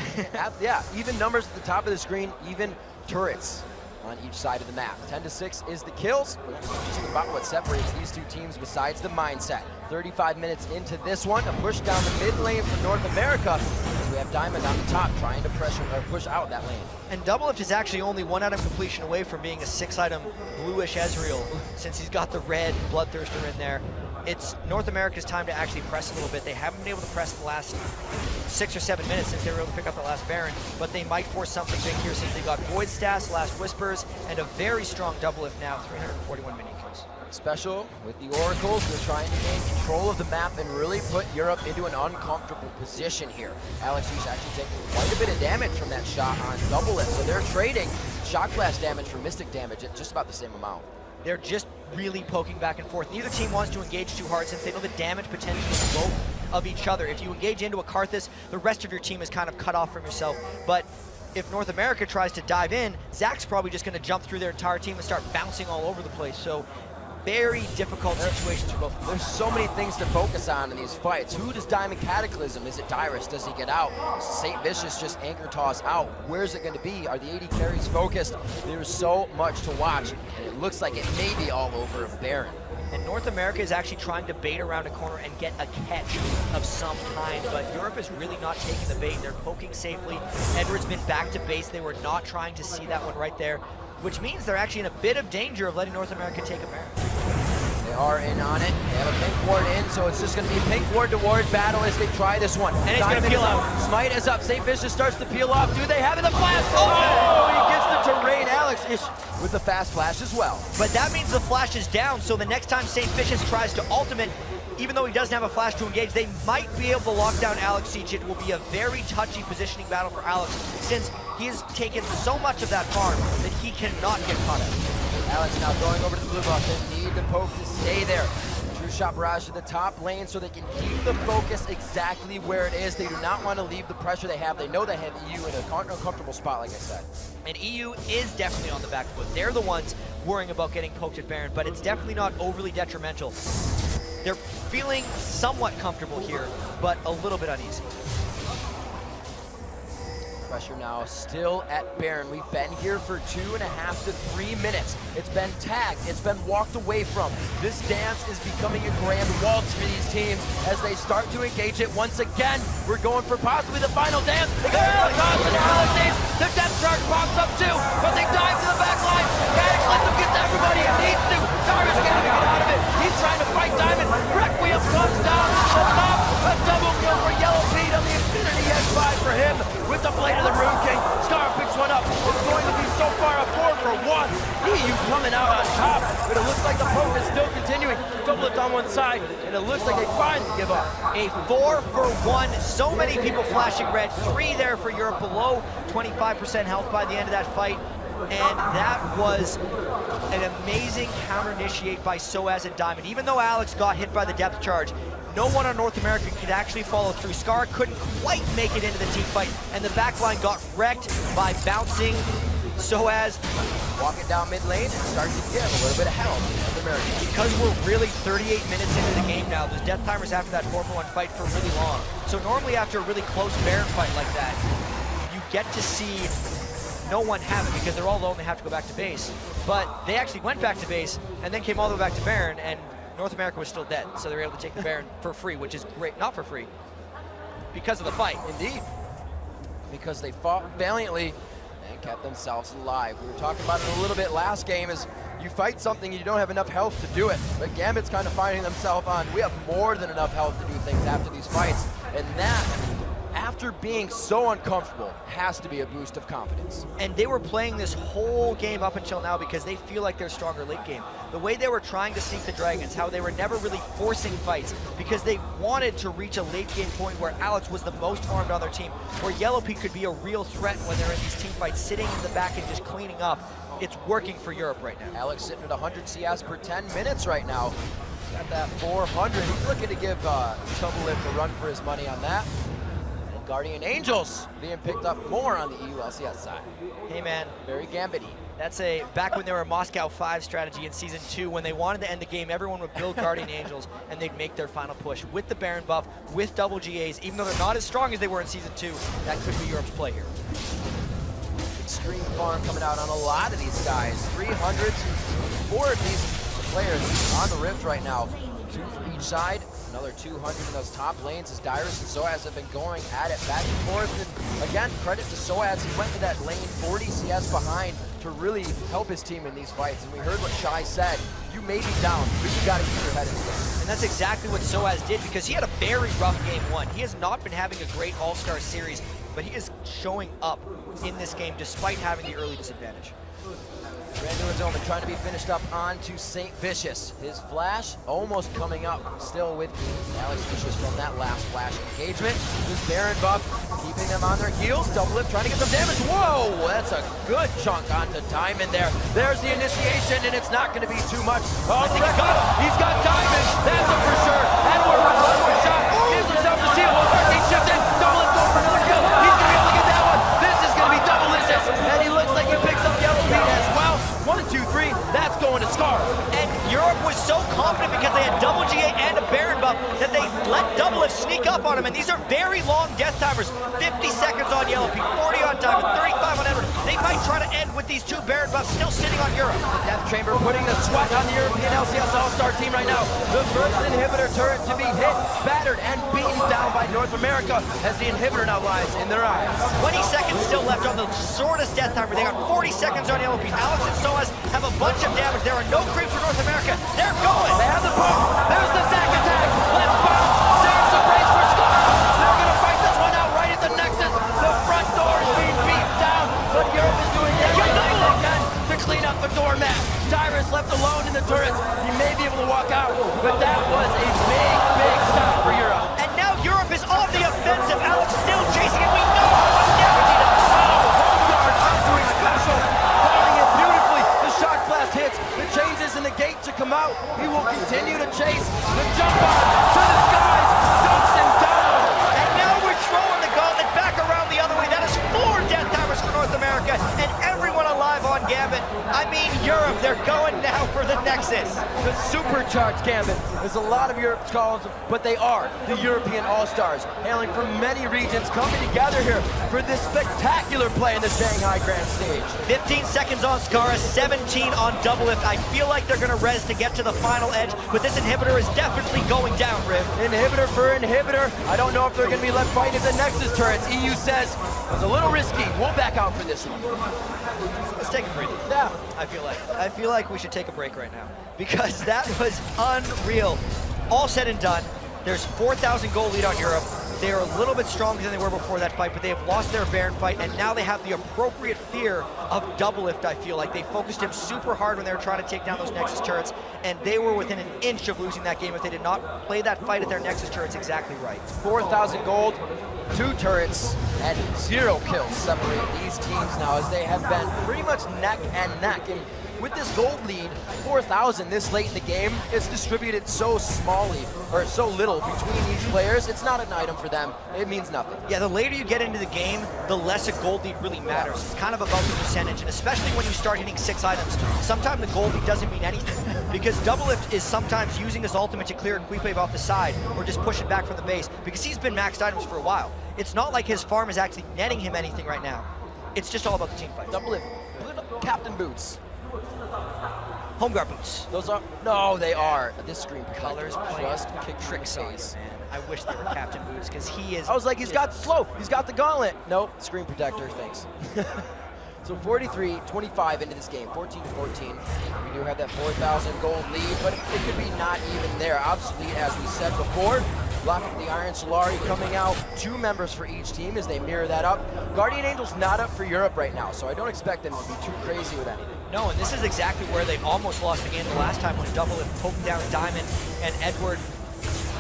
Yeah, even numbers at the top of the screen, even turrets on each side of the map. 10-6 is the kills. Just about what separates these two teams besides the mindset. 35 minutes into this one, a push down the mid lane for North America. As we have Diamond on the top trying to pressure or push out that lane. And Double Lift is actually only 1 item completion away from being a 6-item bluish Ezreal, since he's got the red Bloodthirster in there. It's North America's time to actually press a little bit. They haven't been able to press the last 6 or 7 minutes since they were able to pick up the last Baron, but they might force something big here since they've got Void Stats, Last Whispers, and a very strong Double Lift now, 341 mini kills. Special with the Oracles, they're trying to gain control of the map and really put Europe into an uncomfortable position here. Alex Ish actually taking quite a bit of damage from that shot on Double Lift, so they're trading Shock Blast damage for Mystic damage at just about the same amount. They're just really poking back and forth. Neither team wants to engage too hard since they know the damage potential of both of each other. If you engage into a Karthus, the rest of your team is kind of cut off from yourself. But if North America tries to dive in, Zach's probably just going to jump through their entire team and start bouncing all over the place. So very difficult situations for both of them. There's so many things to focus on in these fights. Who does Diamond Cataclysm? Is it Dyrus? Does he get out? St. Vicious just anchor toss out. Where's it going to be? Are the 80 carries focused? There's so much to watch, and it looks like it may be all over a Baron. And North America is actually trying to bait around a corner and get a catch of some kind, but Europe is really not taking the bait. They're poking safely. Edward's been back to base. They were not trying to see that one right there, which means they're actually in a bit of danger of letting North America take a Baron. They are in on it. They have a pink ward in, so it's just going to be pink ward to ward battle as they try this one. And it's going to peel out. Smite is up. St. Vicious starts to peel off. Do they have it? The flash! Oh, he gets the terrain. Alex Ish with the fast flash as well. But that means the flash is down, so the next time St. Vicious tries to ultimate, even though he doesn't have a flash to engage, they might be able to lock down Alex Siege. It will be a very touchy positioning battle for Alex, since he has taken so much of that farm that he cannot get caught out. Alex now going over to the blue buff. They need the poke to stay there. True Shot Barrage to the top lane so they can keep the focus exactly where it is. They do not want to leave the pressure they have. They know they have EU in an uncomfortable spot, like I said. And EU is definitely on the back foot. They're the ones worrying about getting poked at Baron, but it's definitely not overly detrimental. They're feeling somewhat comfortable here, but a little bit uneasy. Pressure now still at Baron. We've been here for 2.5 to 3 minutes. It's been tagged. It's been walked away from. This dance is becoming a grand waltz for these teams as they start to engage it once again. We're going for possibly the final dance. They got a toss to the Palisades. The depth charge pops up too, but they dive to the back line. Cataclysm gets everybody it needs to. Darius can't get out of it. He's trying to fight Diamond. Requiem comes down to the top. A double kill for Yellow Pete on the Infinity S5 for him with the Blade of the Rune King. Scar picks one up. It's going to be so far a 4 for 1. EU coming out on top, but it looks like the poke is still continuing. The double lift on one side, and it looks like they finally give up. A 4-for-1, so many people flashing red, 3 there for Europe, below 25% health by the end of that fight. And that was an amazing counter-initiate by Soaz and Diamond. Even though Alex got hit by the depth charge, no one on North America could actually follow through. Scar couldn't quite make it into the team fight, and the backline got wrecked by bouncing Soaz. Walk it down mid lane and start to give a little bit of help to North America. Because we're really 38 minutes into the game now, those death timers after that 4-for-1 fight for really long. So normally after a really close Baron fight like that, you get to see no one have it because they're all alone, they have to go back to base. But they actually went back to base and then came all the way back to Baron, and North America was still dead. So they were able to take the Baron for free, which is great. Not for free, because of the fight. Indeed. Because they fought valiantly and kept themselves alive. We were talking about it a little bit last game, is you fight something and you don't have enough health to do it. But Gambit's kind of finding themselves on, we have more than enough health to do things after these fights. And that, after being so uncomfortable, has to be a boost of confidence. And they were playing this whole game up until now because they feel like they're stronger late game. The way they were trying to sneak the Dragons, how they were never really forcing fights because they wanted to reach a late game point where Alex was the most armed on their team, where Yellowpeak could be a real threat when they're in these team fights, sitting in the back and just cleaning up. It's working for Europe right now. Alex sitting at 100 CS per 10 minutes right now. He's got that 400. He's looking to give Doublelift a run for his money on that. Guardian Angels being picked up more on the EU LCS side. Hey man, very Gambit-y. That's back when they were a Moscow 5 strategy in Season 2, when they wanted to end the game, everyone would build Guardian Angels and they'd make their final push. With the Baron buff, with double GAs, even though they're not as strong as they were in Season 2, that could be Europe's play here. Extreme farm coming out on a lot of these guys. 300s, 4 of these players on the Rift right now. 2 for each side. Another 200 in those top lanes as Dyrus and Soaz have been going at it back and forth. And again, credit to Soaz, he went to that lane 40 CS behind to really help his team in these fights. And we heard what Shai said, you may be down, but you gotta keep your head in the game. And that's exactly what Soaz did, because he had a very rough game 1. He has not been having a great All-Star series, but he is showing up in this game despite having the early disadvantage. Brandon Ozoman trying to be finished up onto St. Vicious. His flash almost coming up, still with Alex Vicious from that last flash engagement. This Baron buff keeping them on their heels. Doublelift trying to get some damage. Whoa, that's a good chunk onto Diamond there. There's the initiation, and it's not going to be too much. Oh, he's got Diamond. That's a for sure. Edward with one more shot. Gives himself the seal. He shifted. Doublelift going for another kill. He's going to be able to get that one. This is going to be double-licious. And he looks like he picks up Yellowpeak as well. 1, 2, 3, that's going to Scar. And Europe was so confident because they had double GA and a Baron buff that they let Doublelift sneak up on him, and these are very long death timers. 50 seconds on Yellowpeak, 40 on Diamond, 35 on Edward. They might try to end with these 2 Baron buffs still sitting on Europe. The Death Chamber putting the sweat on the European LCS All-Star team right now. The first inhibitor turret to be hit, battered, and beaten down by North America as the inhibitor now lies in their eyes. 20 seconds still left on the shortest death timer. They got 40 seconds on Yellowpeak. Alex and Soaz have a bunch of damage. There are no creeps for North America. They're going. They have the pump. There's the Zack attack. Let's bounce. There's the brace for Scar. They're going to fight this one out right at the Nexus. The front door is being beat down, but Europe is doing everything they can to clean up the doormat. Dyrus left alone in the turrets. He may be able to walk out, but that was a big, big stop for Europe. And now Europe is on the offensive. Alex still chasing it. We know how much damage he does. Doing special. Guarding it beautifully. The shock blast hits. The changes in the gate to come out. He will continue to chase. The jump on to the skies. Dumps him down. And now we're throwing the gauntlet back around the other way. That is 4 death timers for North America. And everyone alive on Gambit. I mean Europe, they're going now for the Nexus. The supercharged Gambit. There's a lot of Europe's calls, but they are the European All-Stars, hailing from many regions, coming together here for this spectacular play in the Shanghai Grand Stage. 15 seconds on Skara, 17 on Doublelift. I feel like they're gonna res to get to the final edge, but this inhibitor is definitely going down, Riv. Inhibitor for inhibitor. I don't know if they're gonna be left fighting the Nexus turrets. EU says it was a little risky. We'll back out for this one. Let's take a break. Yeah. I feel like we should take a break right now because that was unreal. All said and done, There's 4,000 gold lead on Europe. They are a little bit stronger than they were before that fight, but they have lost their Baron fight, and now they have the appropriate fear of Doublelift, I feel like. They focused him super hard when they were trying to take down those Nexus turrets, and they were within an inch of losing that game if they did not play that fight at their Nexus turrets exactly right. 4,000 gold, 2 turrets, and 0 kills separate these teams now, as they have been pretty much neck and neck. And with this gold lead, 4,000 this late in the game, it's distributed so smallly, or so little between each players. It's not an item for them. It means nothing. Yeah, the later you get into the game, the less a gold lead really matters. It's kind of about the percentage, and especially when you start hitting 6 items, sometimes the gold lead doesn't mean anything, because Doublelift is sometimes using his ultimate to clear a quick wave off the side, or just push it back from the base, because he's been maxed items for a while. It's not like his farm is actually netting him anything right now. It's just all about the team fight. Doublelift, Captain Boots. Home guard boots. Those are, no, they are. This screen Colors playing just kick tricks on face. you, man. I wish they were Captain Boots, because he is... I was like, he's got slow. He's got the gauntlet. Nope, screen protector, thanks. So 43-25 into this game, 14-14. We do have that 4,000 gold lead, but it could be not even there. Obviously, as we said before, blocking the Iron Solari coming out, 2 members for each team as they mirror that up. Guardian Angel's not up for Europe right now, so I don't expect them to be too crazy with anything. No, and this is exactly where they almost lost the game the last time when Doublelift poked down Diamond and Edward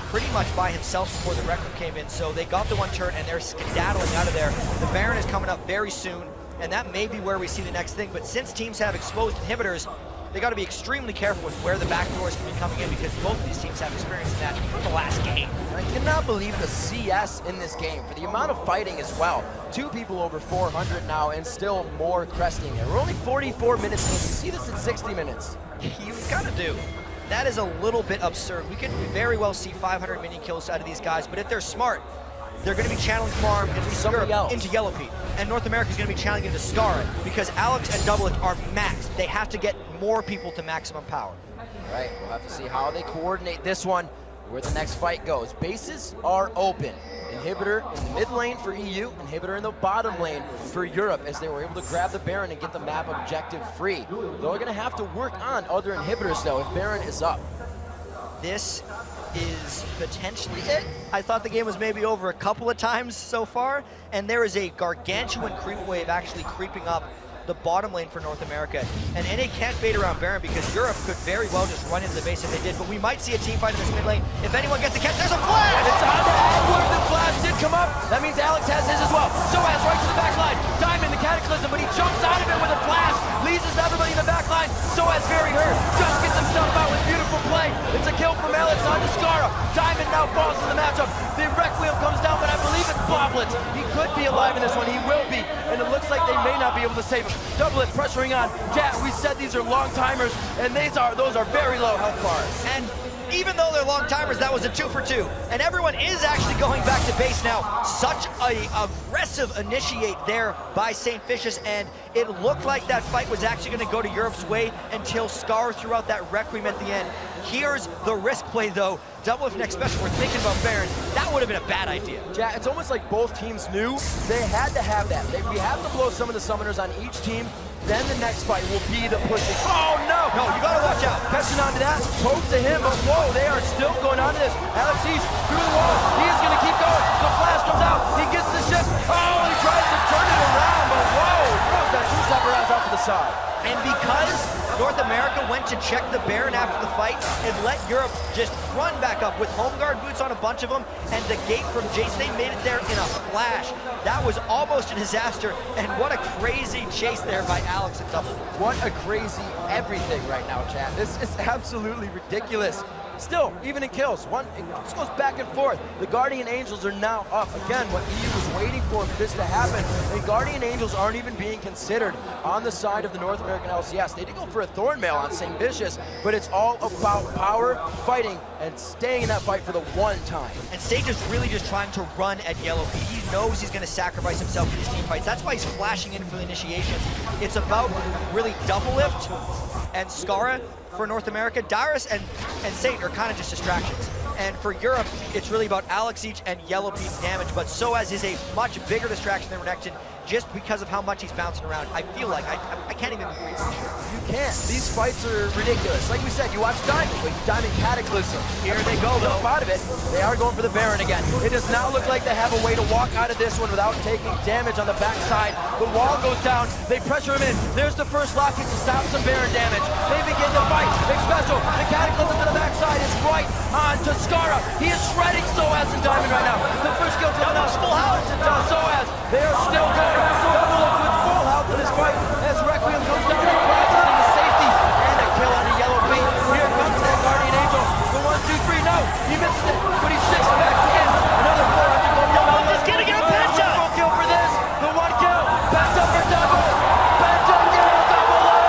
pretty much by himself before the Requiem came in. So they got the 1 turret and they're skedaddling out of there. The Baron is coming up very soon, and that may be where we see the next thing. But since teams have exposed inhibitors, they got to be extremely careful with where the back doors can be coming in, because both of these teams have experience in that from the last game. I cannot believe the CS in this game for the amount of fighting as well. 2 people over 400 now, and still more cresting it. We're only 44 minutes in. You see this in 60 minutes. You kind of do. That is a little bit absurd. We could very well see 500 minion kills out of these guys, but if they're smart, they're going to be channeling farm into Yellow Pete. And North America is going to be channeling into Scarra, because Alex and Doublelift are maxed. They have to get more people to maximum power. All right, we'll have to see how they coordinate this one, where the next fight goes. Bases are open. Inhibitor in the mid lane for EU, Inhibitor in the bottom lane for Europe, as they were able to grab the Baron and get the map objective free. They're going to have to work on other inhibitors, though, if Baron is up. This is potentially it. I thought the game was maybe over a couple of times so far, and there is a gargantuan creep wave actually creeping up the bottom lane for North America. And NA can't bait around Baron, because Europe could very well just run into the base if they did, but we might see a team fight in this mid lane. If anyone gets a catch, there's a flash! And it's on Edward. The flash did come up. That means Alex has his as well. Soaz right to the back line. Diamond, the Cataclysm, but he jumps out of it with a flash. Leases everybody in the back line. Soaz very hurt. Just gets himself out with beautiful play. It's a kill from Alex onto Scarra. Diamond now falls in the matchup. The Requiem comes down, but I believe it's Boblets. He could be alive in this one. He will be. And it looks like they may not be able to save him. Doublelift pressuring on. Yeah, we said these are long timers, and those are very low health bars. And even though they're long timers, that was a 2 for 2. And everyone is actually going back to base now. Such a aggressive initiate there by St. Vicious, and it looked like that fight was actually going to go to Europe's way until Scar threw out that Requiem at the end. Here's the risk play, though. Doublelift next special, we're thinking about Baron. That would have been a bad idea. Yeah, it's almost like both teams knew they had to have that. We have to blow some of the summoners on each team. Then the next fight will be the pushing. Oh, no! No, you gotta watch out. Catching on to that, poke to him, but whoa, they are still going on to this. Alex East through the wall. He is gonna keep going. The flash comes out. He gets the shift. Oh, he tries to turn it around, but whoa! Throws that 2-stepper out to the side. And because North America went to check the Baron after the fight, it let Europe just run back up with home guard boots on a bunch of them, and the gate from Jace, they made it there in a flash. That was almost a disaster, and what a crazy chase there by Alex and Double. What a crazy everything right now, chat. This is absolutely ridiculous. Still, even in kills, it just goes back and forth. The Guardian Angels are now up. Again, what EU was waiting for this to happen. And Guardian Angels aren't even being considered on the side of the North American LCS. They did go for a Thornmail on St. Vicious, but it's all about power, fighting, and staying in that fight for the one time. And Sage is really just trying to run at Yellow Pete. He knows he's going to sacrifice himself in these team fights. That's why he's flashing in for the initiations. It's about really Doublelift and Scarra for North America. Dyrus and Saint are kind of just distractions. And for Europe, it's really about Alex Each and Yellow Pete's damage, but Soaz is a much bigger distraction than Renekton. just because of how much he's bouncing around. I feel like I can't even breathe. You can't. These fights are ridiculous. Like we said, you watch Diamond, but Diamond Cataclysm. Here they go, though. Out of it, they are going for the Baron again. It does not look like they have a way to walk out of this one without taking damage on the backside. The wall goes down. They pressure him in. There's the first lock to stop some Baron damage. They begin the fight. Big special. The Cataclysm to the backside is right on to Skara. He is shredding Soaz and Diamond right now. The first kill coming out. Full house to Soaz. They are still going. Double up with full health in this fight as Requiem goes down and crashes into safety. And a kill on a yellow beat. Here comes that Guardian Angel. The 1, 2, 3. No, he misses it, but he sticks it back in. Another 400 gold. Double is getting a Penta. Full kill for this. The 1 kill. Penta for double. Penta kill. Double up.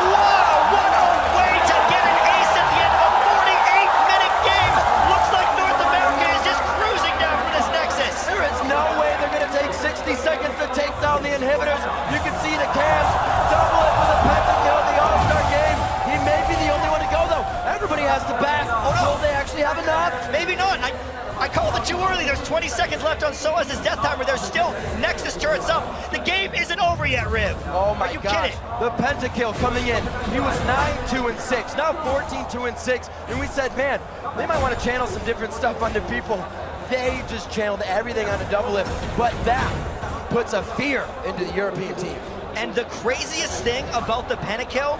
Wow, what a way to get an ace at the end of a 48-minute game. Looks like North America is just cruising down for this Nexus. There is no way they're going to take 60 seconds to take down the inhibitors. You can see the cams. Double it for the Penta kill. The All-Star game. He may be the only one to go, though. Everybody has to back. Oh, no. Will they actually have enough? Maybe not. I called it too early. There's 20 seconds left on Soaz's death timer. There's still Nexus turrets up. The game isn't over yet, Riv. Oh my Are you gosh. kidding? The pentakill coming in. He was 9-2-6, now 14-2-6. And we said, man, they might want to channel some different stuff onto people. They just channeled everything onto double lift. But that puts a fear into the European team. And the craziest thing about the pentakill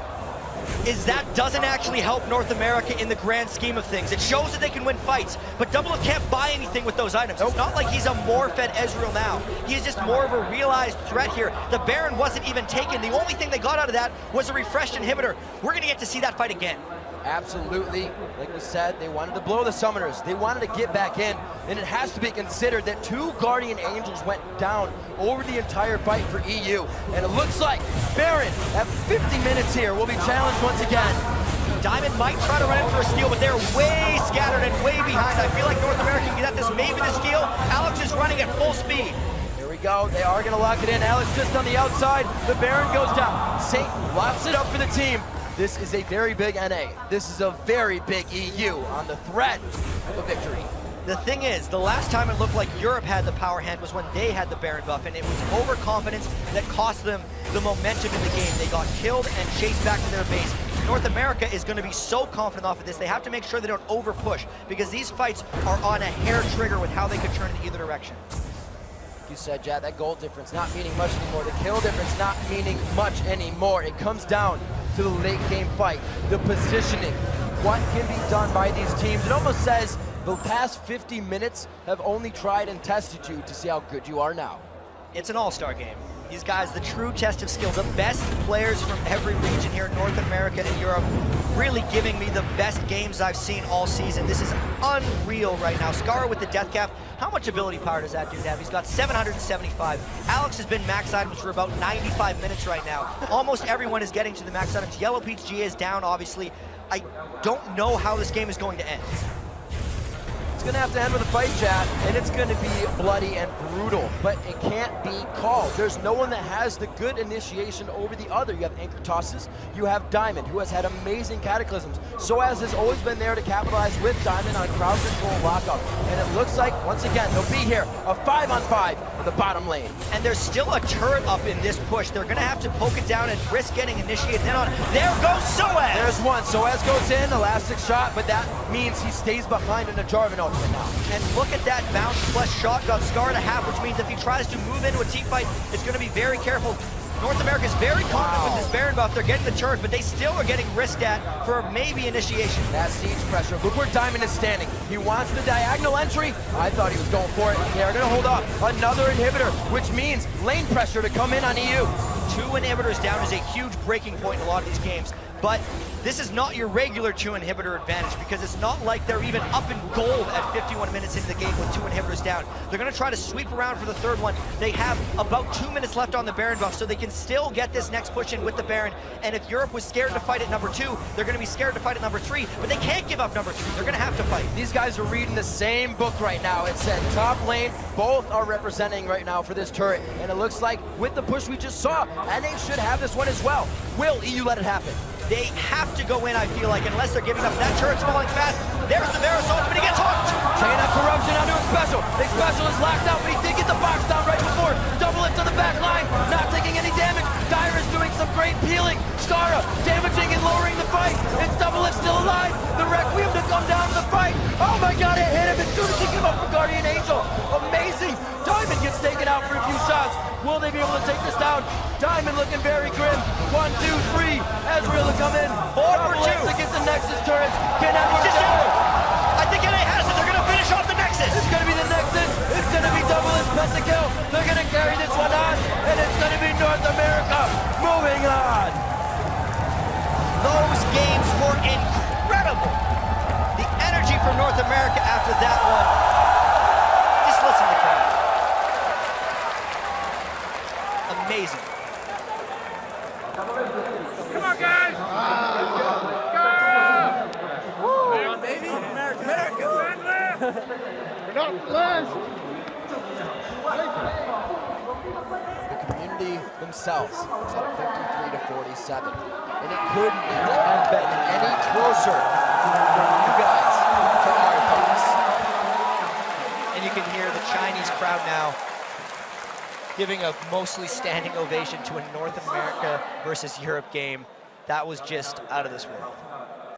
is that doesn't actually help North America in the grand scheme of things. It shows that they can win fights, but Double Up can't buy anything with those items. It's not like he's a more fed Ezreal now. He is just more of a realized threat here. The Baron wasn't even taken. The only thing they got out of that was a refreshed inhibitor. We're gonna get to see that fight again. Absolutely. Like we said, they wanted to blow the Summoners. They wanted to get back in, and it has to be considered that 2 Guardian Angels went down over the entire fight for EU. And it looks like Baron, at 50 minutes here, will be challenged once again. Diamond might try to run in for a steal, but they're way scattered and way behind. I feel like North America can get this, maybe the steal. Alex is running at full speed. Here we go. They are going to lock it in. Alex just on the outside. The Baron goes down. Saint locks it up for the team. This is a very big NA. This is a very big EU on the threat of a victory. The thing is, the last time it looked like Europe had the power hand was when they had the Baron buff, and it was overconfidence that cost them the momentum in the game. They got killed and chased back to their base. North America is going to be so confident off of this, they have to make sure they don't over push, because these fights are on a hair trigger with how they could turn in either direction. You said, Jad, that goal difference not meaning much anymore. The kill difference not meaning much anymore. It comes down to the late game fight, the positioning, what can be done by these teams. It almost says the past 50 minutes have only tried and tested you to see how good you are now. It's an all-star game. These guys, the true test of skill, the best players from every region here in North America and Europe, really giving me the best games I've seen all season. This is unreal right now. Skara with the death cap, how much ability power does that dude have? He's got 775. Alex has been max items for about 95 minutes right now. Almost everyone is getting to the max items. Yellow Peach GA is down, obviously. I don't know how this game is going to end. It's gonna have to end with a fight, chat, and it's gonna be bloody and brutal, but it can't be called. There's no one that has the good initiation over the other. You have anchor tosses, you have Diamond, who has had amazing cataclysms. Soaz has always been there to capitalize with Diamond on crowd control and lockup. And it looks like, once again, they'll be here, a 5-on-5 in the bottom lane. And there's still a turret up in this push. They're gonna have to poke it down and risk getting initiated in on. There goes Soaz! There's one, Soaz goes in, elastic shot, but that means he stays behind in a Jarvan ultimate now. And look at that bounce plus shot got Skara to half, which means if he tries to move into a team fight, it's going to be very careful. North America is very confident with this Baron buff. They're getting the turret, but they still are getting risked at for maybe initiation. That siege pressure. Look where Diamond is standing. He wants the diagonal entry. I thought he was going for it. They're going to hold up another inhibitor, which means lane pressure to come in on EU. 2 inhibitors down is a huge breaking point in a lot of these games. But this is not your regular 2 inhibitor advantage, because it's not like they're even up in gold at 51 minutes into the game with 2 inhibitors down. They're going to try to sweep around for the third one. They have about 2 minutes left on the Baron buff, so they can still get this next push in with the Baron. And if Europe was scared to fight at number 2, they're going to be scared to fight at number 3, but they can't give up number 3. They're going to have to fight. These guys are reading the same book right now. It said top lane, both are representing right now for this turret. And it looks like with the push we just saw, NA should have this one as well. Will EU let it happen? They have to go in, I feel like, unless they're giving up. That turret's falling fast. There's the Varus ult, but he gets hooked. Chain of corruption onto Xpecial. Xpecial is locked out, but he did get the box down right before. Double lift to the back line, not taking any damage. Dire is doing some great peeling. Skara damaging and lowering the fight. It's double lift still alive. The Requiem to come down to the fight. Oh my god, it hit him as soon as he came up for Guardian Angel. Amazing. Diamond gets taken out for a few shots. Will they be able to take this down? Diamond looking very grim. 1, 2, 3. Ezreal to come in. 4 for 2 against the Nexus turrets. Can that work Just out? I think NA has it. They're going to finish off the Nexus. It's going to be the Nexus. It's going to be double as pentakill. They're going to carry this one on, and it's going to be North America moving on. Those games were incredible. The energy from North America after that one. Just listen to the crowd. Amazing. Come on, guys! Go! Baby! America! We're not last! The community themselves is at 53-47, and it couldn't have been any closer from you guys to our thoughts. And you can hear the Chinese crowd now giving a mostly standing ovation to a North America versus Europe game. That was just out of this world.